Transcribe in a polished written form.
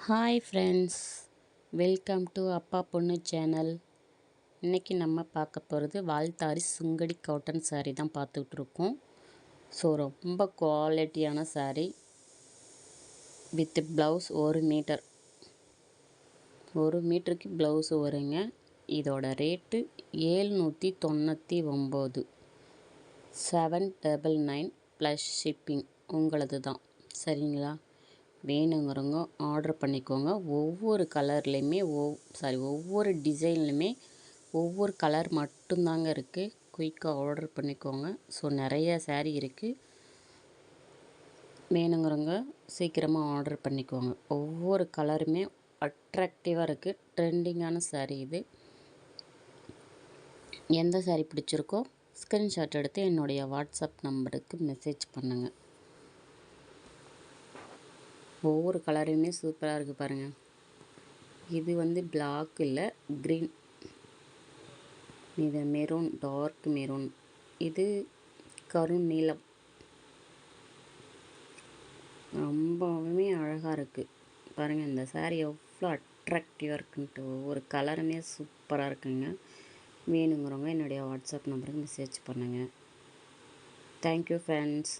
Hi friends, welcome to அப்பா பொண்ணு channel. இன்றைக்கி நம்ம பார்க்க போகிறது வால்தாரி சுங்கடி காட்டன் சாரீ தான் பார்த்துட்ருக்கோம். ஸோ ரொம்ப குவாலிட்டியான சாரீ வித் ப்ளவுஸ் 1 மீட்டர், 1 மீட்டருக்கு ப்ளவுஸு வருங்க. இதோட ரேட்டு 799, 799 ப்ளஸ் ஷிப்பிங் உங்களது தான். சரிங்களா? வேணுங்கிறவங்க ஆர்டர் பண்ணிக்கோங்க. ஒவ்வொரு கலர்லேயுமே ஒவ்வொரு டிசைன்லையுமே ஒவ்வொரு கலர் மட்டும்தாங்க இருக்குது. குயிக்காக ஆர்டர் பண்ணிக்கோங்க. ஸோ நிறைய சாரீ இருக்குது. வேணுங்கிறவங்க சீக்கிரமாக ஆர்டர் பண்ணிக்கோங்க. ஒவ்வொரு கலருமே அட்ராக்டிவாக இருக்குது. ட்ரெண்டிங்கான சாரீ இது. எந்த சாரீ பிடிச்சிருக்கோ ஸ்க்ரீன்ஷாட் எடுத்து என்னுடைய வாட்ஸ்அப் நம்பருக்கு மெசேஜ் பண்ணுங்கள். ஒவ்வொரு கலருமே சூப்பராக இருக்குது பாருங்கள். இது வந்து பிளாக் இல்லை, க்ரீன். இது மெரூன், டார்க் மெரூன். இது கருநீலம். ரொம்பவுமே அழகாக இருக்குது பாருங்கள். இந்த சாரீ எவ்வளோ அட்ராக்டிவாக இருக்குன்ட்டு ஒவ்வொரு கலருமே சூப்பராக இருக்குங்க. வேணுங்கிறவங்க என்னுடைய வாட்ஸ்அப் நம்பருக்கு மெசேஜ் பண்ணுங்கள். Thank you friends.